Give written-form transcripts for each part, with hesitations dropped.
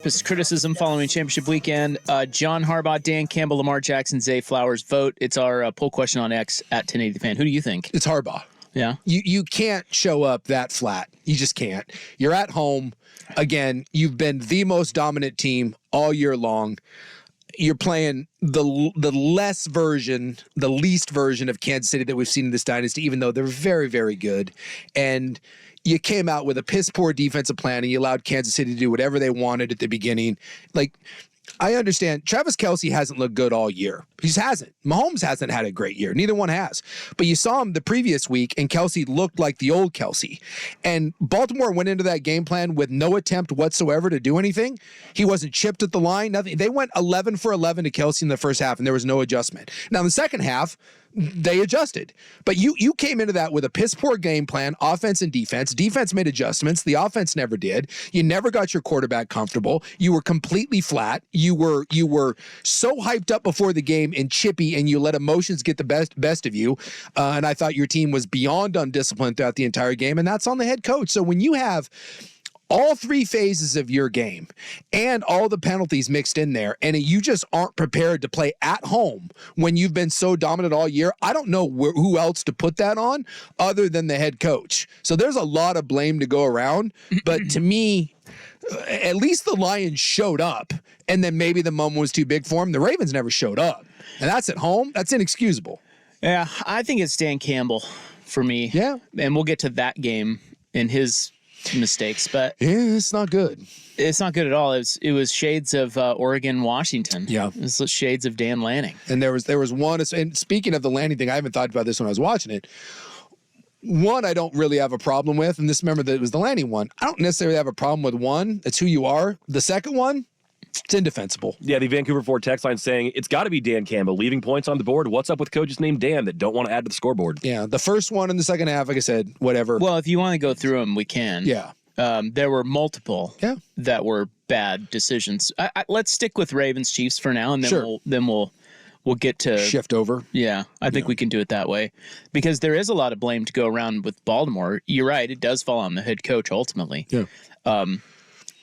Criticism following championship weekend. John Harbaugh, Dan Campbell, Lamar Jackson, Zay Flowers. Vote. It's our poll question on X at 1080 The Fan. Who do you think? It's Harbaugh. Yeah. You can't show up that flat. You just can't. You're at home. Again, you've been the most dominant team all year long. You're playing the least version of Kansas City that we've seen in this dynasty, even though they're very, very good. And you came out with a piss-poor defensive plan, and you allowed Kansas City to do whatever they wanted at the beginning. Like, I understand Travis Kelce hasn't looked good all year. He just hasn't. Mahomes hasn't had a great year. Neither one has. But you saw him the previous week, and Kelce looked like the old Kelce. And Baltimore went into that game plan with no attempt whatsoever to do anything. He wasn't chipped at the line, nothing. They went 11 for 11 to Kelce in the first half, and there was no adjustment. Now, in the second half, they adjusted. But you came into that with a piss-poor game plan, offense and defense. Defense made adjustments. The offense never did. You never got your quarterback comfortable. You were completely flat. You were so hyped up before the game and chippy, and you let emotions get the best of you. And I thought your team was beyond undisciplined throughout the entire game, and that's on the head coach. So when you have all three phases of your game and all the penalties mixed in there, and you just aren't prepared to play at home when you've been so dominant all year, I don't know who else to put that on other than the head coach. So there's a lot of blame to go around. But to me, at least the Lions showed up, and then maybe the moment was too big for them. The Ravens never showed up, and that's at home. That's inexcusable. Yeah, I think it's Dan Campbell for me. Yeah. And we'll get to that game and his mistakes, but yeah, it's not good. It's not good at all. It was shades of Oregon, Washington. Yeah, it was shades of Dan Lanning. And there was one. And speaking of the Lanning thing, I haven't thought about this when I was watching it. One, I don't really have a problem with, and this, remember that it was the Lanning one. I don't necessarily have a problem with one. It's who you are. The second one, it's indefensible. Yeah, the Vancouver Ford text line saying it's got to be Dan Campbell leaving points on the board. What's up with coaches named Dan that don't want to add to the scoreboard? Yeah, the first one in the second half, like I said, whatever. Well, if you want to go through them, we can. Yeah. There were multiple that were bad decisions. Let's stick with Ravens Chiefs for now, and then we'll get to shift over. Yeah, I think we can do it that way because there is a lot of blame to go around with Baltimore. You're right; it does fall on the head coach ultimately. Yeah.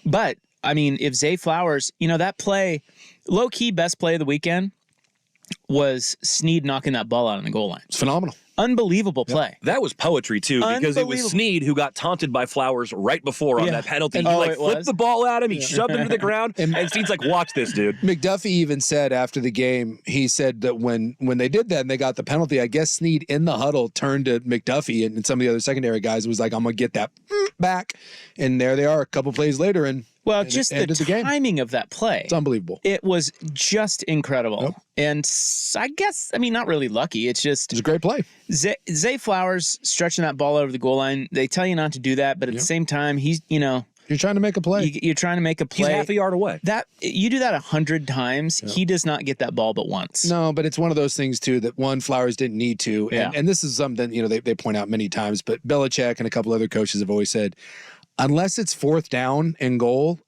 But I mean, if Zay Flowers, that play, low key best play of the weekend was Snead knocking that ball out on the goal line. It's phenomenal. Unbelievable play. Yep. That was poetry, too, because it was Snead who got taunted by Flowers right before on that penalty. And he flipped the ball at him, he shoved him to the ground, and Snead's like, watch this, dude. McDuffie even said after the game, he said that when they did that and they got the penalty, I guess Snead in the huddle turned to McDuffie and some of the other secondary guys and was like, I'm going to get that back. And there they are a couple plays later. Well, just the timing of that play. It's unbelievable. It was just incredible. Yep. And I guess, not really lucky. It's a great play. Zay Flowers stretching that ball over the goal line. They tell you not to do that, but at the same time, he's, you're trying to make a play. You're trying to make a play. He's half a yard away. You do that 100 times, he does not get that ball but once. No, but it's one of those things, too, that Flowers didn't need to. And this is something, they point out many times, but Belichick and a couple other coaches have always said, unless it's fourth down and goal,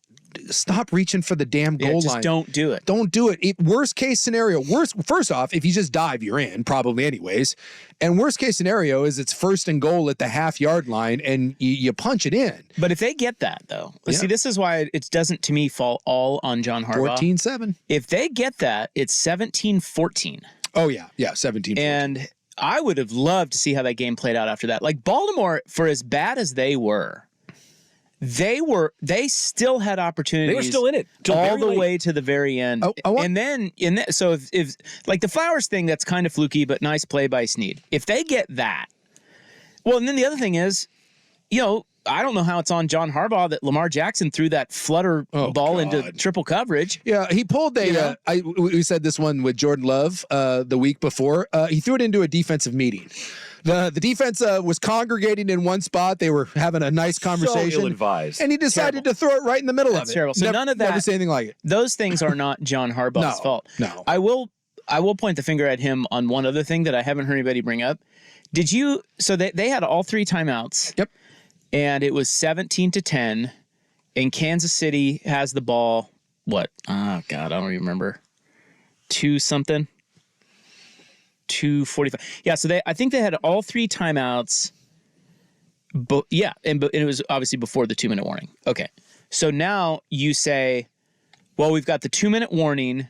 stop reaching for the damn goal line. Don't do it. Don't do it. Worst case scenario, first off, if you just dive, you're in, probably anyways. And worst case scenario is it's first and goal at the half-yard line, and you punch it in. But if they get that, though, see, this is why it doesn't, to me, fall all on John Harbaugh. 14-7. If they get that, it's 17-14. Oh, yeah. Yeah, 17-14. And I would have loved to see how that game played out after that. Like, Baltimore, for as bad as they were, they still had opportunities. They were still in it all the way to the very end. So if like the Flowers thing, that's kind of fluky, but nice play by Snead. If they get that, well, and then the other thing is, I don't know how it's on John Harbaugh that Lamar Jackson threw that flutter ball into triple coverage. Yeah, he pulled we said this one with Jordan Love the week before. He threw it into a defensive meeting. The defense was congregating in one spot. They were having a nice conversation. So ill-advised. And he decided to throw it right in the middle of it. Terrible. So none of that. Never say anything like it. Those things are not John Harbaugh's fault. No. I will point the finger at him on one other thing that I haven't heard anybody bring up. So they had all three timeouts. Yep. And it was 17-10. And Kansas City has the ball, what? Oh, God, I don't even remember. 2-something. 2:45. Yeah, so I think they had all three timeouts. And it was obviously before the 2-minute warning. Okay. So now you say, Well, we've got the 2-minute warning,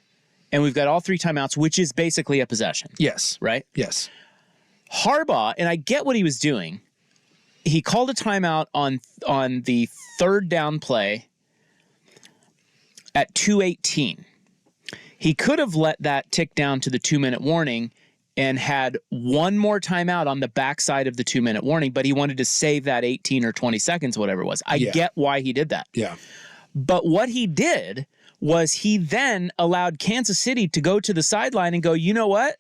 and we've got all 3 timeouts, which is basically a possession. Yes. Right? Yes. Harbaugh, and I get what he was doing, he called a timeout on the 3rd down play at 2:18. He could have let that tick down to the 2-minute warning and had one more timeout on the backside of the 2-minute warning, but he wanted to save that 18 or 20 seconds, whatever it was. I get why he did that. Yeah. But what he did was he then allowed Kansas City to go to the sideline and go, you know what?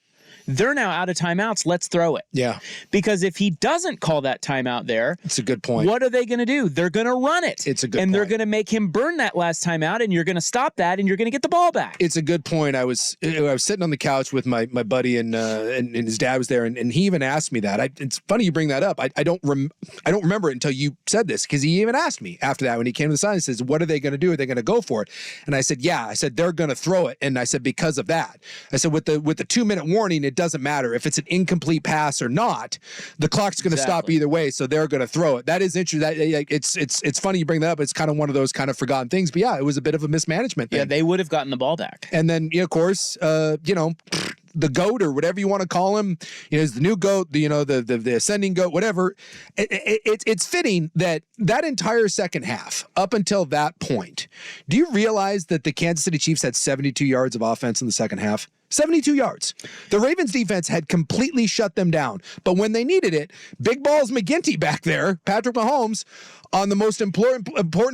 They're now out of timeouts. Let's throw it. Yeah. Because if he doesn't call that timeout there, it's a good point. What are they going to do? They're going to run it. It's a good point. And they're going to make him burn that last timeout, and you're going to stop that, and you're going to get the ball back. It's a good point. I was sitting on the couch with my buddy, and his dad was there, and he even asked me that. It's funny you bring that up. I don't remember it until you said this, because he even asked me after that when he came to the side and says, "What are they going to do? Are they going to go for it?" And I said, "Yeah." I said, "They're going to throw it." And I said, "Because of that." I said, with the 2-minute warning, it doesn't matter if it's an incomplete pass or not. The clock's going to stop either way, so they're going to throw it. That is interesting. It's funny you bring that up. It's kind of one of those kind of forgotten things. But yeah, it was a bit of a mismanagement thing. Yeah, they would have gotten the ball back. And then, of course, the GOAT or whatever you want to call him, is the new GOAT, the ascending GOAT, whatever. It's fitting that entire second half, up until that point, do you realize that the Kansas City Chiefs had 72 yards of offense in the second half? 72 yards. The Ravens defense had completely shut them down. But when they needed it, big balls McGinty back there, Patrick Mahomes, on the most important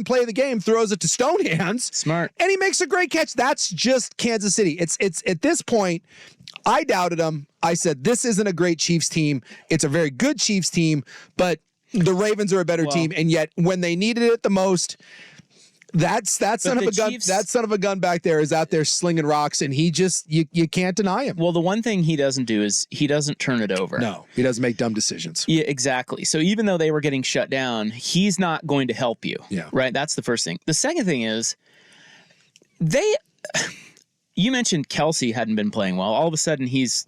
play of the game, throws it to Stonehands. Smart. And he makes a great catch. That's just Kansas City. It's at this point, I doubted them. I said, this isn't a great Chiefs team. It's a very good Chiefs team, but the Ravens are a better team. And yet when they needed it the most, that son of a gun back there is out there slinging rocks, and he just you can't deny him. Well, the one thing he doesn't do is he doesn't turn it over. No, he doesn't make dumb decisions. Yeah, exactly. So even though they were getting shut down, he's not going to help you. Yeah. Right? That's the first thing. The second thing is you mentioned Kelsey hadn't been playing well. All of a sudden, he's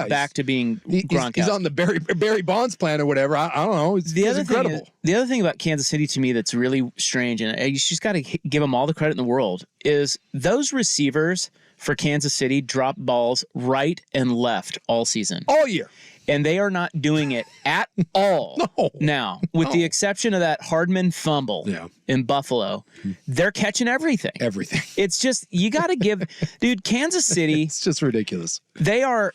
back to being Gronkowski. He's on the Barry Bonds plan or whatever. I don't know. It's incredible. The other thing about Kansas City to me that's really strange, and you just got to give them all the credit in the world, is those receivers for Kansas City drop balls right and left all season. All year. And they are not doing it at all now, with the exception of that Hardman fumble in Buffalo. They're catching everything. Everything. It's just, you got to give, dude, Kansas City. It's just ridiculous. They're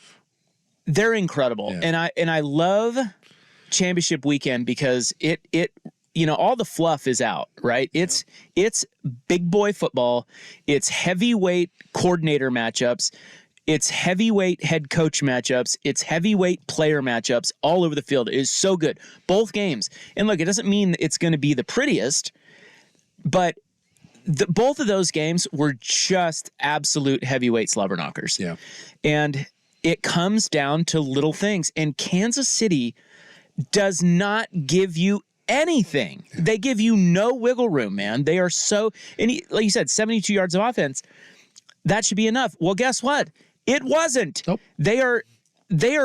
incredible. Yeah. And I love championship weekend because it all the fluff is out, right? It's big boy football. It's heavyweight coordinator matchups. It's heavyweight head coach matchups. It's heavyweight player matchups all over the field. It is so good. Both games. And look, it doesn't mean it's going to be the prettiest, but both of those games were just absolute heavyweight slobber knockers. Yeah. And it comes down to little things. And Kansas City does not give you anything. They give you no wiggle room, man. They are so, and like you said, 72 yards of offense. That should be enough. Well, guess what? It wasn't. Nope. They are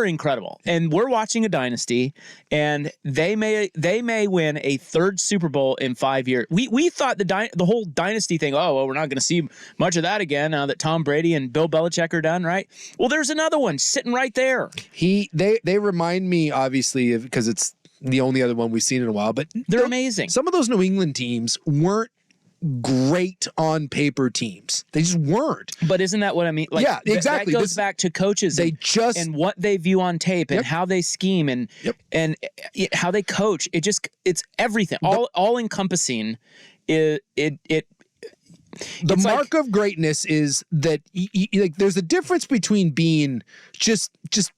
incredible, and we're watching a dynasty, and they may win a third Super Bowl in 5 years. We thought the whole dynasty thing. Oh, well, we're not going to see much of that again now that Tom Brady and Bill Belichick are done, right? Well, there's another one sitting right there. They remind me, obviously, because it's the only other one we've seen in a while, but they're amazing. Some of those New England teams weren't great on paper teams. They just weren't. But isn't that what I mean? Like, yeah, exactly. That goes back to coaches and what they view on tape and how they scheme and how they coach. It's everything. All encompassing. The mark of greatness is that there's a difference between being just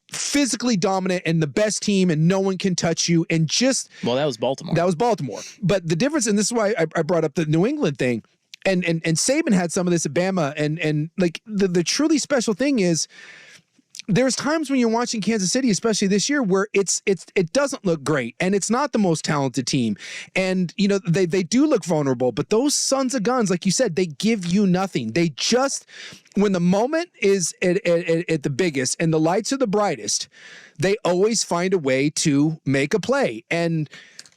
physically dominant and the best team and no one can touch you and just... Well, that was Baltimore. But the difference, and this is why I brought up the New England thing, and Saban had some of this at Bama, and like the truly special thing is there's times when you're watching Kansas City, especially this year, where it doesn't look great and it's not the most talented team. And, they do look vulnerable, but those sons of guns, like you said, they give you nothing. They just, when the moment is at the biggest and the lights are the brightest, they always find a way to make a play. And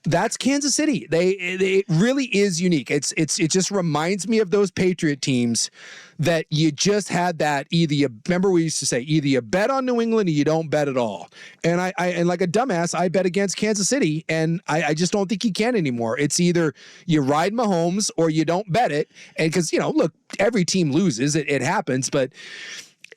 That's Kansas City. It really is unique. It just reminds me of those Patriot teams that you just had that remember we used to say either you bet on New England or you don't bet at all. And I like a dumbass, I bet against Kansas City, and I just don't think you can anymore. It's either you ride Mahomes or you don't bet it. And because, look, every team loses. It happens, but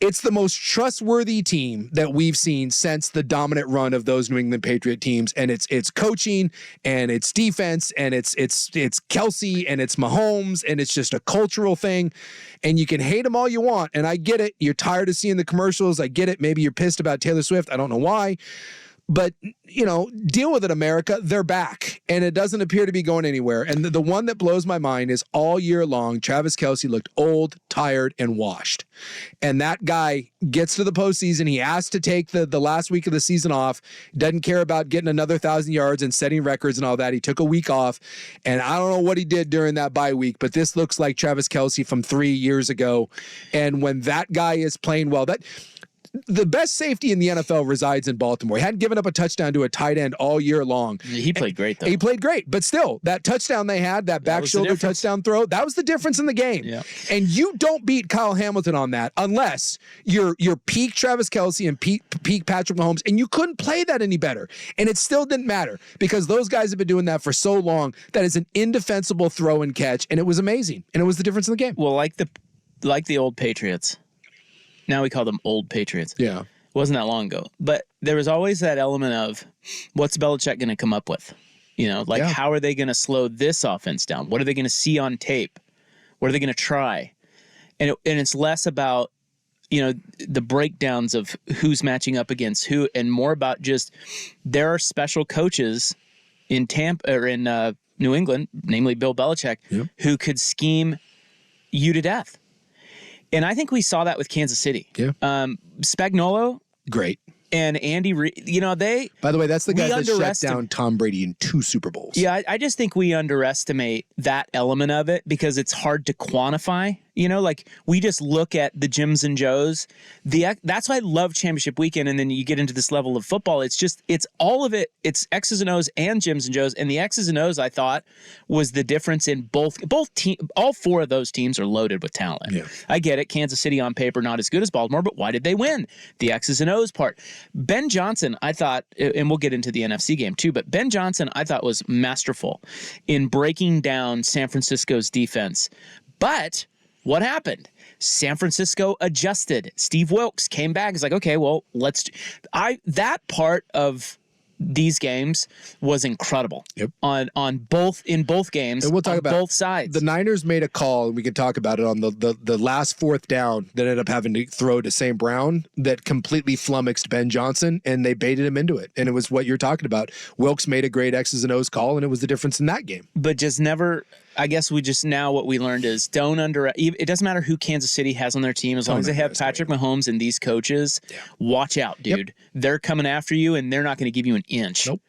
it's the most trustworthy team that we've seen since the dominant run of those New England Patriot teams. And it's coaching and it's defense and it's Kelsey and it's Mahomes and it's just a cultural thing. And you can hate them all you want. And I get it. You're tired of seeing the commercials. I get it. Maybe you're pissed about Taylor Swift. I don't know why. But, deal with it, America. They're back, and it doesn't appear to be going anywhere. And the one that blows my mind is all year long, Travis Kelce looked old, tired, and washed. And that guy gets to the postseason. He has to take the last week of the season off. Doesn't care about getting another 1,000 yards and setting records and all that. He took a week off, and I don't know what he did during that bye week, but this looks like Travis Kelce from 3 years ago. And when that guy is playing well, the best safety in the NFL resides in Baltimore. He hadn't given up a touchdown to a tight end all year long. He played great, though. He played great. But still, that touchdown they had, that back shoulder touchdown throw, that was the difference in the game. Yeah. And you don't beat Kyle Hamilton on that unless you're peak Travis Kelce and peak Patrick Mahomes, and you couldn't play that any better. And it still didn't matter because those guys have been doing that for so long. That is an indefensible throw and catch, and it was amazing. And it was the difference in the game. Well, like the old Patriots. Now we call them old Patriots. Yeah. It wasn't that long ago. But there was always that element of what's Belichick going to come up with? How are they going to slow this offense down? What are they going to see on tape? What are they going to try? And it's less about, the breakdowns of who's matching up against who and more about just there are special coaches in Tampa or in New England, namely Bill Belichick, who could scheme you to death. And I think we saw that with Kansas City. Yeah. Spagnuolo. Great. And Andy Reid, By the way, that's the guy that shut down Tom Brady in 2 Super Bowls. Yeah, I just think we underestimate that element of it because it's hard to quantify. We just look at the Jims and Joes. That's why I love Championship Weekend, and then you get into this level of football. It's all of it. It's X's and O's and Jims and Joes, and the X's and O's I thought was the difference in both teams. All 4 of those teams are loaded with talent. Yeah. I get it. Kansas City on paper not as good as Baltimore, but why did they win? The X's and O's part. Ben Johnson, I thought, and we'll get into the NFC game too, but Ben Johnson, I thought was masterful in breaking down San Francisco's defense. But what happened? San Francisco adjusted. Steve Wilkes came back. He's like, okay, well, that part of these games was incredible. Yep. In both games. And we'll talk about both sides. The Niners made a call, and we can talk about it on the last 4th down that ended up having to throw to St. Brown that completely flummoxed Ben Johnson, and they baited him into it. And it was what you're talking about. Wilkes made a great X's and O's call, and it was the difference in that game. But just never. I guess what we learned is it doesn't matter who Kansas City has on their team as long as they have Patrick Mahomes and these coaches. Yeah. Watch out, dude. Yep. They're coming after you and they're not going to give you an inch. Nope.